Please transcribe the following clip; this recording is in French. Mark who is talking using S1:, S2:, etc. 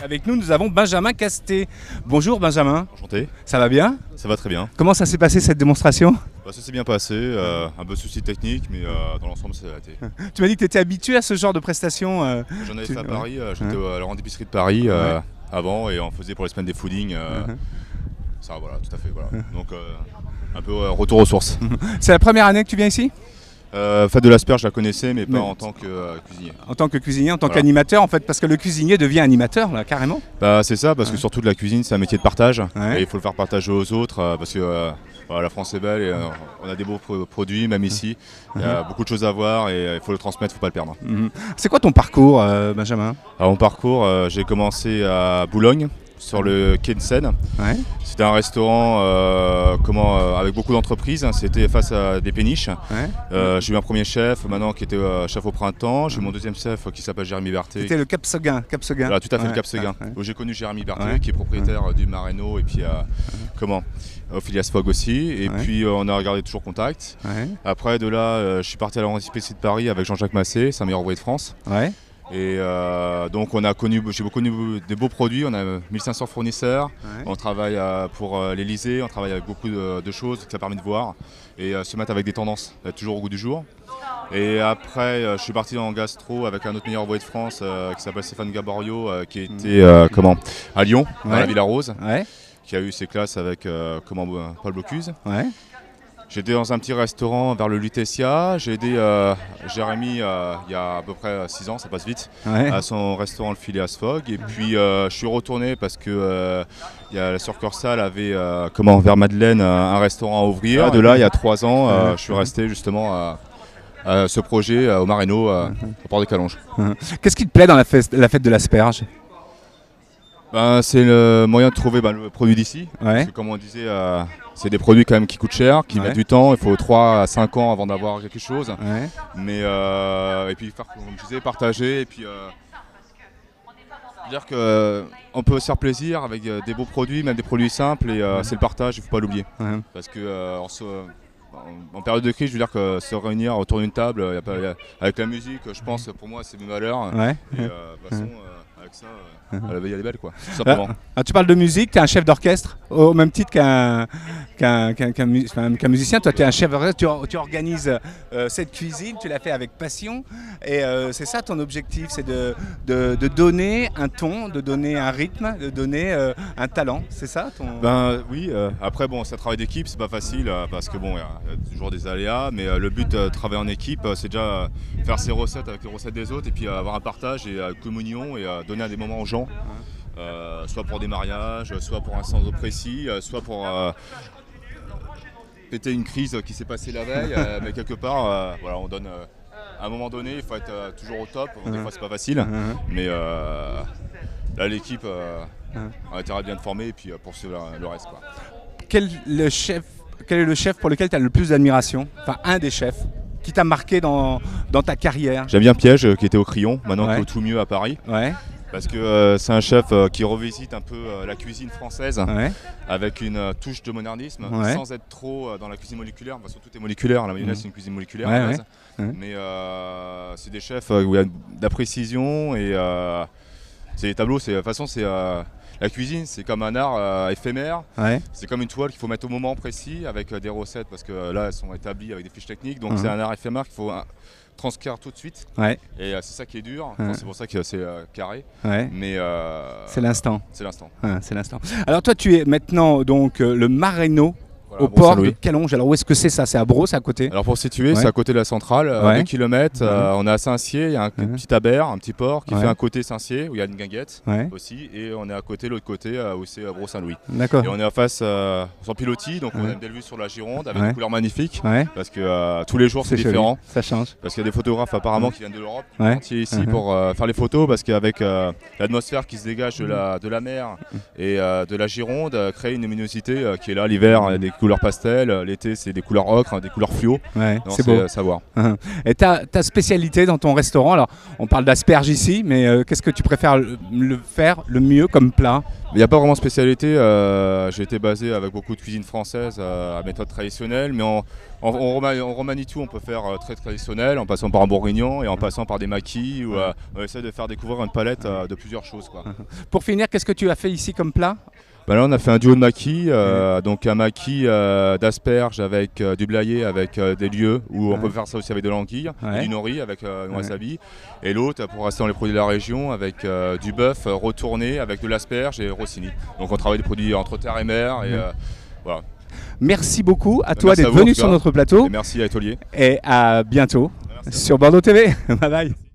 S1: Avec nous, nous avons Benjamin Castet. Bonjour Benjamin.
S2: Enchanté.
S1: Ça va bien?
S2: Ça va très bien.
S1: Comment ça s'est passé cette démonstration?
S2: Ça s'est bien passé, un peu de soucis techniques, mais dans l'ensemble ça a été.
S1: Tu m'as dit que tu étais habitué à ce genre de prestations.
S2: J'en avais fait à Paris, j'étais à la grande épicerie de Paris avant et on faisait pour les semaines des foodings. Ça voilà, tout à fait. Voilà. Donc un peu retour aux sources.
S1: C'est la première année que tu viens ici?
S2: Fête de l'asperge, je la connaissais, mais pas en tant que cuisinier.
S1: En tant que cuisinier, en tant qu'animateur, en fait, parce que le cuisinier devient animateur, là, carrément.
S2: Bah, c'est ça, parce que surtout de la cuisine, c'est un métier de partage,
S1: Ouais.
S2: et il faut le faire partager aux autres, parce que voilà, la France est belle, et on a des beaux produits, même ici. Il y a beaucoup de choses à voir, et il faut le transmettre, il ne faut pas le perdre.
S1: C'est quoi ton parcours, Benjamin?
S2: Alors, mon parcours, j'ai commencé à Boulogne, sur le quai de Seine.
S1: Ouais.
S2: C'était un restaurant avec beaucoup d'entreprises, c'était face à des péniches.
S1: Ouais.
S2: J'ai eu un premier chef maintenant qui était chef au printemps. J'ai eu mon deuxième chef qui s'appelle Jérémy Berthet.
S1: C'était le Cap Seguin.
S2: Voilà, tout à fait, le Cap Seguin. Où j'ai connu Jérémy Berthet qui est propriétaire du Mareno et puis au Phileas Fogg aussi. Et puis on a regardé toujours contact.
S1: Ouais.
S2: Après de là, je suis parti à la grande épicerie de Paris avec Jean-Jacques Massé, c'est un meilleur ouvrier de France.
S1: Ouais.
S2: Et donc j'ai connu des beaux produits, on a 1500 fournisseurs, on travaille pour l'Elysée, on travaille avec beaucoup de choses que ça permet de voir et se mettre avec des tendances, être toujours au goût du jour. Et après je suis parti en gastro avec un autre meilleur ouvrier de France qui s'appelle Stéphane Gaborio qui était à Lyon, dans la Villa Rose, qui a eu ses classes avec Paul Bocuse.
S1: Ouais.
S2: J'étais dans un petit restaurant vers le Lutetia, j'ai aidé Jérémy il y a à peu près 6 ans, ça passe vite, à son restaurant le Phileas Fogg. Et puis je suis retourné parce que la succursale avait vers Madeleine un restaurant à ouvrir. De là, il y a 3 ans, je suis resté justement à ce projet au Mareno, au port des Calanges.
S1: Qu'est-ce qui te plaît dans la fête de l'asperge?
S2: C'est le moyen de trouver le produit d'ici. Parce que, comme on disait, c'est des produits quand même qui coûtent cher, qui mettent du temps. Il faut 3 à 5 ans avant d'avoir quelque chose. Mais et puis faire, comme je disais, partager et puis dire qu'on peut se faire plaisir avec des beaux produits, même des produits simples. Et c'est le partage, il ne faut pas l'oublier. Parce que en période de crise, je veux dire que se réunir autour d'une table, avec la musique, je pense, pour moi, c'est mes valeurs. Et de toute façon, avec ça, la veille elle est belle, quoi, tout simplement.
S1: Tu parles de musique, tu es un chef d'orchestre, au même titre qu'un musicien. Toi, tu es un chef d'orchestre, tu organises cette cuisine, tu l'as fait avec passion. Et c'est ça ton objectif, c'est de donner un ton, de donner un rythme, de donner un talent. C'est ça ton...
S2: Oui, après, c'est un travail d'équipe, c'est pas facile parce que il y a toujours des aléas. Mais le but de travailler en équipe, c'est déjà faire ses recettes avec les recettes des autres et puis avoir un partage et communion et donner des moments aux gens. Soit pour des mariages, soit pour un sens précis, soit pour péter une crise qui s'est passée la veille, mais quelque part, on donne à un moment donné, il faut être toujours au top. Des fois, c'est pas facile, mais là, l'équipe a intérêt à bien te former et puis poursuivre le reste, quoi.
S1: Quel est le chef pour lequel tu as le plus d'admiration? Enfin, un des chefs qui t'a marqué dans ta carrière?
S2: J'aime bien Piège, qui était au Crayon, maintenant qui est au Tout Mieux à Paris. Parce que c'est un chef qui revisite un peu la cuisine française avec une touche de modernisme sans être trop dans la cuisine moléculaire. Parce que tout est moléculaire, la mayonnaise c'est une cuisine moléculaire à la base. Mais c'est des chefs où il y a de la précision et c'est des tableaux. De toute façon, la cuisine c'est comme un art éphémère. C'est comme une toile qu'il faut mettre au moment précis avec des recettes parce que là elles sont établies avec des fiches techniques. Donc c'est un art éphémère qu'il faut transcrire tout de suite et c'est ça qui est dur, c'est pour ça que c'est carré, mais
S1: c'est l'instant.
S2: C'est l'instant.
S1: C'est l'instant. Alors toi tu es maintenant donc le Mareno au port de Calanges. Alors où est-ce que c'est ça? C'est à Bros, c'est à côté?
S2: Alors pour situer, c'est à côté de la centrale, 2 km. On est à Saint-Cier, il y a un petit aber, un petit port qui fait un côté Saint-Cier où il y a une guinguette aussi, et on est à côté, l'autre côté où c'est Bros-Saint-Louis.
S1: D'accord.
S2: Et on est en face sur pilotis, donc on a une belle vue sur la Gironde avec des couleurs magnifiques, parce que tous les jours c'est différent.
S1: Ça change.
S2: Parce qu'il y a des photographes apparemment qui viennent de l'Europe entier ici pour faire les photos, parce qu'avec l'atmosphère qui se dégage de la mer et de la Gironde, crée une luminosité qui est là l'hiver, des couleurs pastel. L'été, c'est des couleurs ocre, des couleurs fluo.
S1: Ouais, c'est beau.
S2: Savoir.
S1: Et ta spécialité dans ton restaurant, alors on parle d'asperges ici, mais qu'est-ce que tu préfères faire le mieux comme plat?
S2: Il n'y a pas vraiment de spécialité. J'ai été basé avec beaucoup de cuisine française à méthode traditionnelle, mais on remanie tout. On peut faire très traditionnel en passant par un bourguignon et en passant par des maquis. Où, on essaie de faire découvrir une palette de plusieurs choses, quoi.
S1: Pour finir, qu'est-ce que tu as fait ici comme plat?
S2: Bah là, on a fait un duo de maquis, donc un maquis d'asperges avec du blayé, avec des lieux, où on peut faire ça aussi avec de l'anguille, du nori avec un wasabi, et l'autre pour rester dans les produits de la région avec du bœuf retourné avec de l'asperge et rossini. Donc on travaille des produits entre terre et mer, et voilà.
S1: Merci beaucoup à toi d'être venu sur notre plateau.
S2: Et merci à Atelier.
S1: Et à bientôt sur Bordeaux TV. Bye bye.